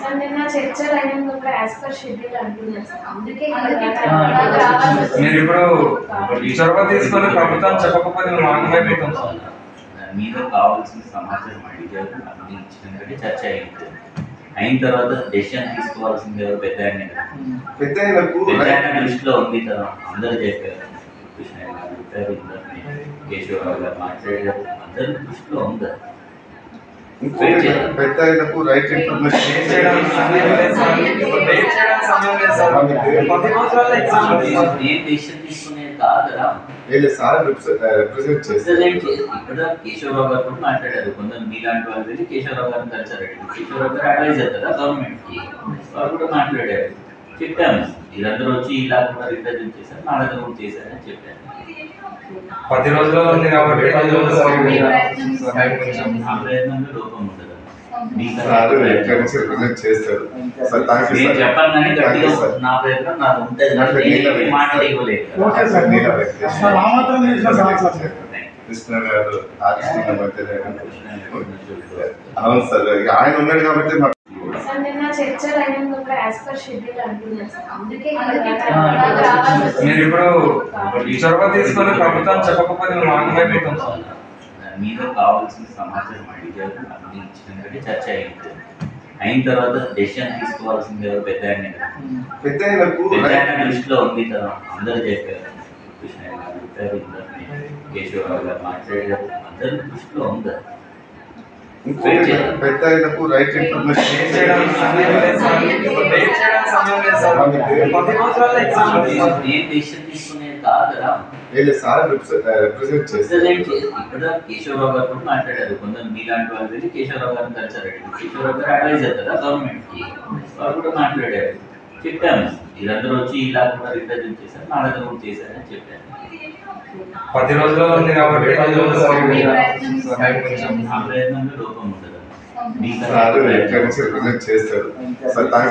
Sir నిన్న చర్చలు అయినందుకు యాజ్ పర్ షెడ్యూల్ అంటున్నారు సార్. అందుకే మీరు ఇప్పుడు ఈ చొరవ తీసుకొని ప్రభుత్వం చెప్పకపోతే మాకేమవుతాం సార్? మీద కావాల్సిన సమాచారం అడిగారు, అన్ని ఇచ్చినట్టు చర్చ అయింది. అయిన తర్వాత డెసిషన్ తీసుకోవాల్సింది ఎవరు? పెద్ద ఆయన దృష్టిలో ఉంది కదా, అందరూ చెప్పారు. కృష్ణ గారు చెప్పారు, కేశవరావు గారు మాట్లాడారు, అందరి దృష్టిలో ఉంది. పెద్ద ఆయనకు రైట్ ఇన్ఫర్మేషన్ డెసిషన్ తీసుకునేది కాదురా. రిప్రజెంట్ చేస్తారు. ఇప్పుడు కేశవరావు గారు కూడా మాట్లాడారు. కొందరు మీలాంటి వాళ్ళు వెళ్ళి కేశవరావు గారిని కలిసారు. కేశవరావు గారు అడ్వైజర్ కదా గవర్నమెంట్ కి, వారు కూడా మాట్లాడారు. చెప్పాము వీళ్ళందరూ వచ్చి ఇలా కూడా రిప్రజెంట్ చేశారు, నా దగ్గర కూడా చేశారని చెప్పాను. 10 రోజుల్లో ఉంది కాబట్టి ఆ ప్రయత్నంలో లోపం ఉండదు. చేస్తారు. నేను చెప్పాను కానీ గట్టిగా నా ప్రయత్నం నాకు ఉంటుంది. మాటలు ఇవ్వలేదు. కృష్ణ గారు అవును సార్, ఆయన ఉన్నాడు కాబట్టి సార్ నిన్న చర్చలు అయినందుకు యాజ్ పర్ షెడ్యూల్ అంటున్నారు సార్. అందుకే మీరు ఇప్పుడు ఈ చొరవ తీసుకొని ప్రభుత్వం చెప్పకపోతే మాకేమవుతాం సార్? మీద కావాల్సిన సమాచారం అడిగారు, అన్ని ఇచ్చినట్టు చర్చ అయింది. అయిన తర్వాత డెసిషన్ తీసుకోవాల్సింది ఎవరు? పెద్ద ఆయన దృష్టిలో ఉంది కదా, అందరూ చెప్పారు. కృష్ణ గారు చెప్పారు, కేశవరావు గారు మాట్లాడారు, అందరి దృష్టిలో ఉంది. పెద్ద ఆయనకు రైట్ ఇన్ఫర్మేషన్ డెసిషన్ తీసుకునేది కాదురా. రిప్రజెంట్ చేస్తారు. ఇప్పుడు కేశవరావు గారు కూడా మాట్లాడారు. కొందరు మీలాంటి వాళ్ళు వెళ్ళి కేశవరావు గారిని కలిసారు. కేశవరావు గారు అడ్వైజర్ కదా గవర్నమెంట్ కి, వారు కూడా మాట్లాడారు. చెప్పాము వీళ్ళందరూ వచ్చి ఇలా కూడా రిప్రజెంట్ చేశారు, నా దగ్గర కూడా చేశారని చెప్పాను. 10 రోజుల్లో ఉంది కాబట్టి ఆ ప్రయత్నంలో లోపం ఉండదు. చేస్తారు.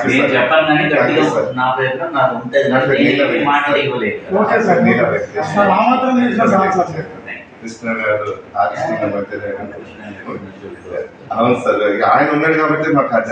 నేను చెప్పాను కానీ గట్టిగా నా ప్రయత్నం నాకు ఉంటుంది. మాటలు ఇవ్వలేదు. కృష్ణ గారు అవును సార్, ఆయన ఉన్నాడు కాబట్టి మాకు ఆయన